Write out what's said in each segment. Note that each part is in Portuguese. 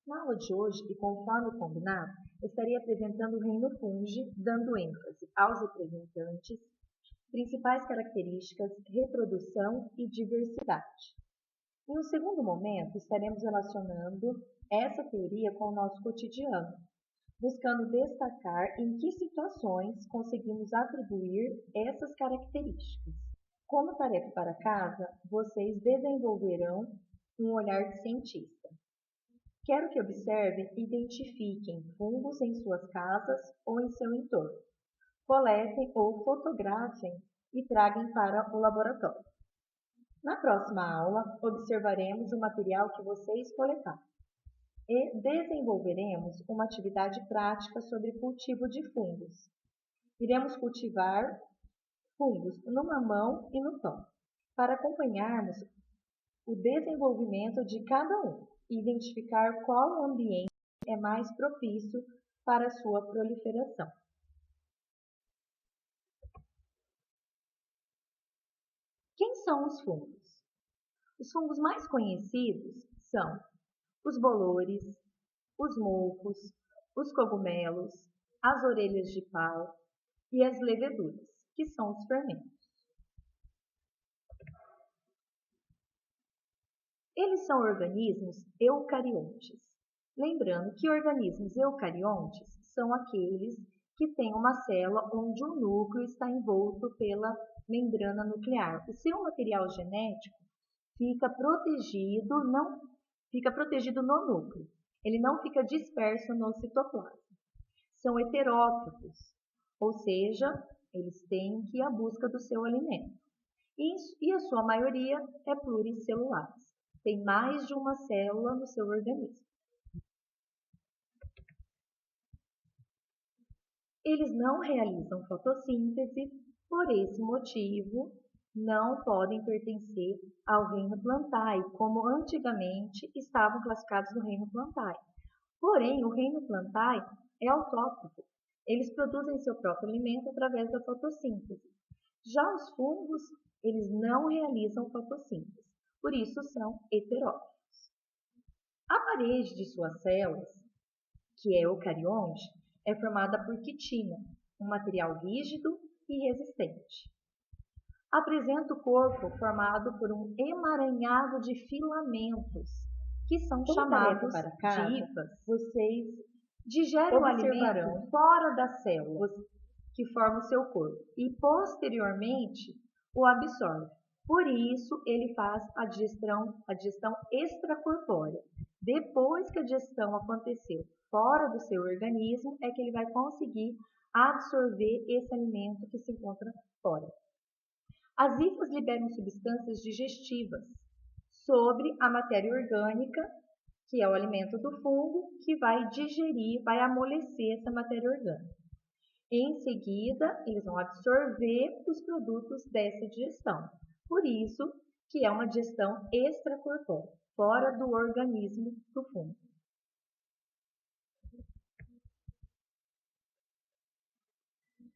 Na aula de hoje, e conforme combinado, estarei apresentando o reino fungi, dando ênfase aos representantes, principais características, reprodução e diversidade. Em um segundo momento, estaremos relacionando essa teoria com o nosso cotidiano, buscando destacar em que situações conseguimos atribuir essas características. Como tarefa para casa, vocês desenvolverão um olhar de cientista. Quero que observem e identifiquem fungos em suas casas ou em seu entorno. Coletem ou fotografem e tragam para o laboratório. Na próxima aula, observaremos o material que vocês coletaram e desenvolveremos uma atividade prática sobre cultivo de fungos. Iremos cultivar fungos no mamão e no tom, para acompanharmos o desenvolvimento de cada um e identificar qual ambiente é mais propício para a sua proliferação. Quem são os fungos? Os fungos mais conhecidos são os bolores, os mofos, os cogumelos, as orelhas de pau e as leveduras, que são os fermentos. Eles são organismos eucariontes. Lembrando que organismos eucariontes são aqueles que têm uma célula onde o núcleo está envolto pela membrana nuclear. O seu material genético fica protegido no núcleo. Ele não fica disperso no citoplasma. São heterótrofos, ou seja, eles têm que ir à busca do seu alimento. E a sua maioria é pluricelulares. Tem mais de uma célula no seu organismo. Eles não realizam fotossíntese, por esse motivo, não podem pertencer ao reino Plantae, como antigamente estavam classificados no reino Plantae. Porém, o reino Plantae é autótrofo. Eles produzem seu próprio alimento através da fotossíntese. Já os fungos, eles não realizam fotossíntese, por isso são heterótrofos. A parede de suas células, que é eucarionte, é formada por quitina, um material rígido e resistente. Apresenta o corpo formado por um emaranhado de filamentos, que são chamados de hifas. Vocês digerem o alimento fora das células que formam o seu corpo e posteriormente o absorve. Por isso, ele faz a digestão extracorpórea. Depois que a digestão aconteceu fora do seu organismo, é que ele vai conseguir absorver esse alimento que se encontra fora. As hifas liberam substâncias digestivas sobre a matéria orgânica, que é o alimento do fungo, que vai digerir, vai amolecer essa matéria orgânica. Em seguida, eles vão absorver os produtos dessa digestão. Por isso que é uma digestão extracorpórea, fora do organismo do fungo.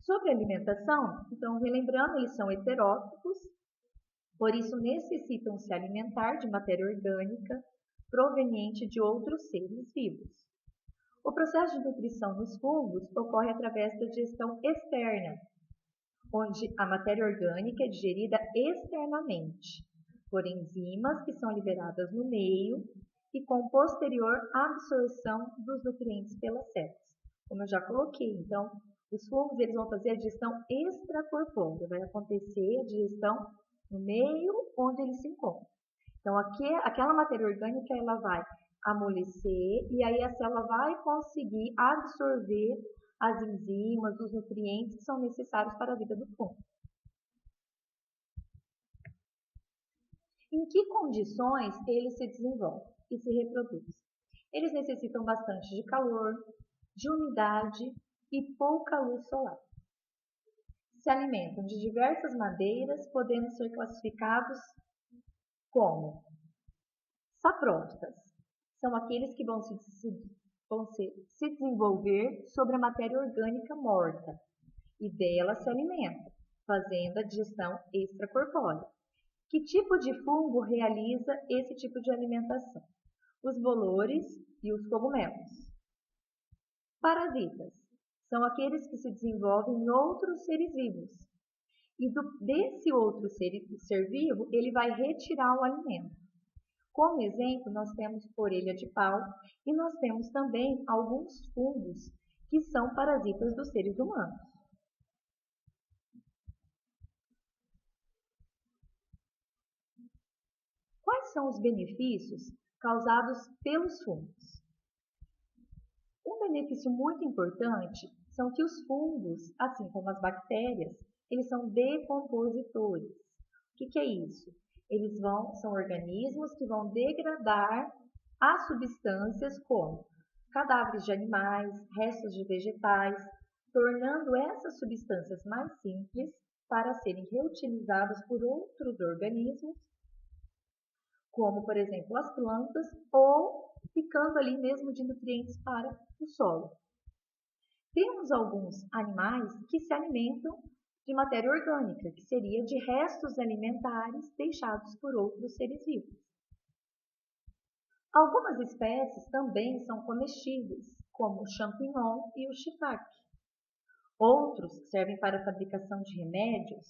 Sobre a alimentação, então, relembrando, eles são heterótrofos, por isso necessitam se alimentar de matéria orgânica proveniente de outros seres vivos. O processo de nutrição nos fungos ocorre através da digestão externa, onde a matéria orgânica é digerida externamente, por enzimas que são liberadas no meio e com posterior absorção dos nutrientes pelas células. Como eu já coloquei, então, os fungos eles vão fazer a digestão extracorpórea, vai acontecer a digestão no meio onde eles se encontram. Então, aquela matéria orgânica ela vai amolecer e aí a célula vai conseguir absorver as enzimas, os nutrientes que são necessários para a vida do fungo. Em que condições eles se desenvolvem e se reproduzem? Eles necessitam bastante de calor, de umidade e pouca luz solar. Se alimentam de diversas madeiras, podendo ser classificados como saprófitas. São aqueles que vão se desenvolver sobre a matéria orgânica morta e dela se alimentam, fazendo a digestão extracorpórea. Que tipo de fungo realiza esse tipo de alimentação? Os bolores e os cogumelos. Parasitas são aqueles que se desenvolvem em outros seres vivos. E desse outro ser vivo, ele vai retirar o alimento. Como exemplo, nós temos orelha de pau e nós temos também alguns fungos que são parasitas dos seres humanos. Quais são os benefícios causados pelos fungos? Um benefício muito importante são que os fungos, assim como as bactérias, eles são decompositores. O que é isso? São organismos que vão degradar as substâncias como cadáveres de animais, restos de vegetais, tornando essas substâncias mais simples para serem reutilizadas por outros organismos, como, por exemplo, as plantas, ou ficando ali mesmo de nutrientes para o solo. Temos alguns animais que se alimentam de matéria orgânica, que seria de restos alimentares deixados por outros seres vivos. Algumas espécies também são comestíveis, como o champignon e o shiitake. Outros servem para a fabricação de remédios,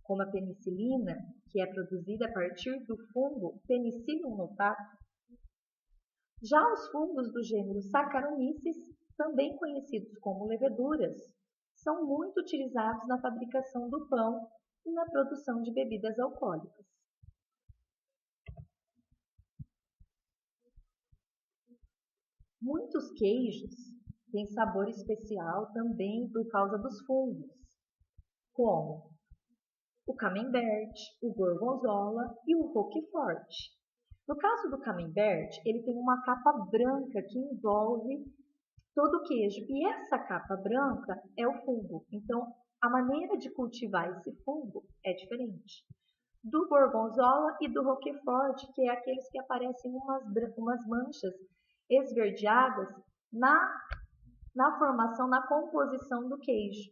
como a penicilina, que é produzida a partir do fungo Penicillium notatum. Já os fungos do gênero Saccharomyces, também conhecidos como leveduras, são muito utilizados na fabricação do pão e na produção de bebidas alcoólicas. Muitos queijos têm sabor especial também por causa dos fungos, como o camembert, o gorgonzola e o roquefort. No caso do camembert, ele tem uma capa branca que envolve todo o queijo. E essa capa branca é o fungo. Então, a maneira de cultivar esse fungo é diferente. Do gorgonzola e do roquefort, que é aqueles que aparecem umas manchas esverdeadas na formação, na composição do queijo,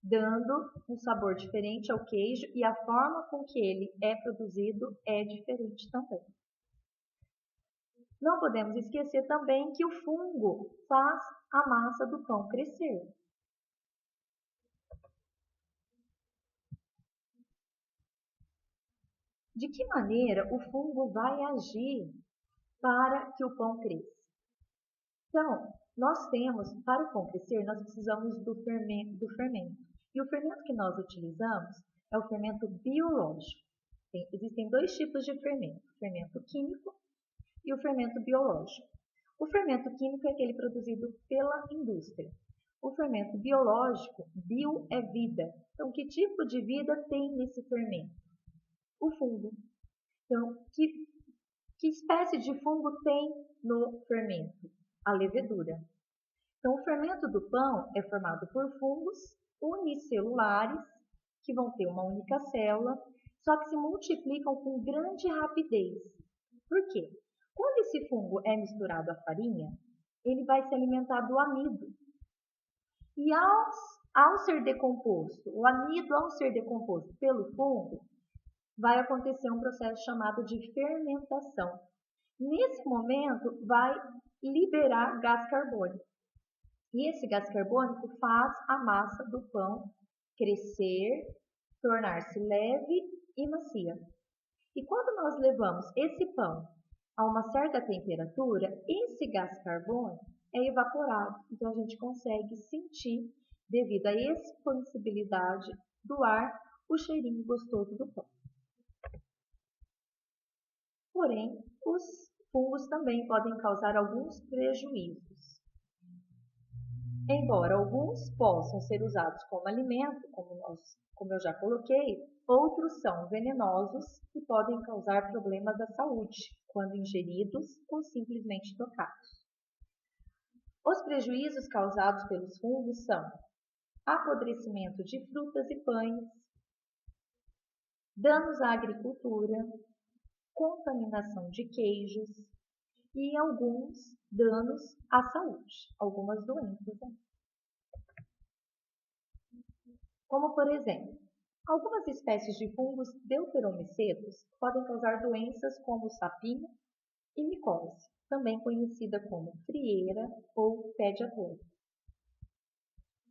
dando um sabor diferente ao queijo, e a forma com que ele é produzido é diferente também. Não podemos esquecer também que o fungo faz a massa do pão crescer. De que maneira o fungo vai agir para que o pão cresça? Então, nós temos, para o pão crescer, nós precisamos do fermento. E o fermento que nós utilizamos é o fermento biológico. Existem dois tipos de fermento, o fermento químico e o fermento biológico. O fermento químico é aquele produzido pela indústria. O fermento biológico, bio é vida. Então, que tipo de vida tem nesse fermento? O fungo. Então, que espécie de fungo tem no fermento? A levedura. Então, o fermento do pão é formado por fungos unicelulares, que vão ter uma única célula, só que se multiplicam com grande rapidez. Por quê? Quando esse fungo é misturado à farinha, ele vai se alimentar do amido. E ao ser decomposto, o amido ao ser decomposto pelo fungo, vai acontecer um processo chamado de fermentação. Nesse momento, vai liberar gás carbônico. E esse gás carbônico faz a massa do pão crescer, tornar-se leve e macia. E quando nós levamos esse pão a uma certa temperatura, esse gás carbônico é evaporado. Então, a gente consegue sentir, devido à expansibilidade do ar, o cheirinho gostoso do pão. Porém, os fungos também podem causar alguns prejuízos. Embora alguns possam ser usados como alimento, como eu já coloquei, outros são venenosos e podem causar problemas à saúde, quando ingeridos ou simplesmente tocados. Os prejuízos causados pelos fungos são apodrecimento de frutas e pães, danos à agricultura, contaminação de queijos e alguns danos à saúde, algumas doenças. Como, por exemplo, algumas espécies de fungos deuteromicetos podem causar doenças como sapinho e micose. também conhecida como frieira ou pé de ator.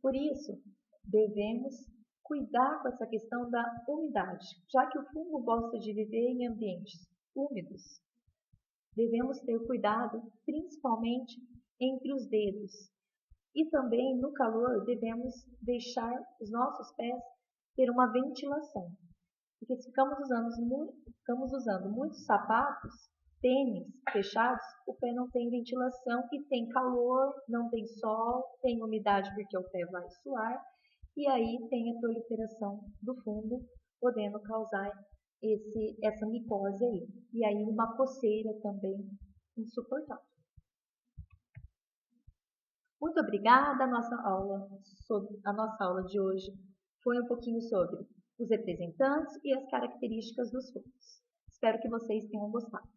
Por isso, devemos cuidar com essa questão da umidade, já que o fungo gosta de viver em ambientes úmidos. Devemos ter cuidado, principalmente entre os dedos. E também, no calor, devemos deixar os nossos pés ter uma ventilação. Porque se ficamos usando muitos sapatos, tênis fechados, o pé não tem ventilação e tem calor, não tem sol, tem umidade porque o pé vai suar, e aí tem a proliferação do fungo, podendo causar essa micose aí. E aí uma coceira também insuportável. Muito obrigada, a nossa aula de hoje foi um pouquinho sobre os representantes e as características dos fungos. Espero que vocês tenham gostado.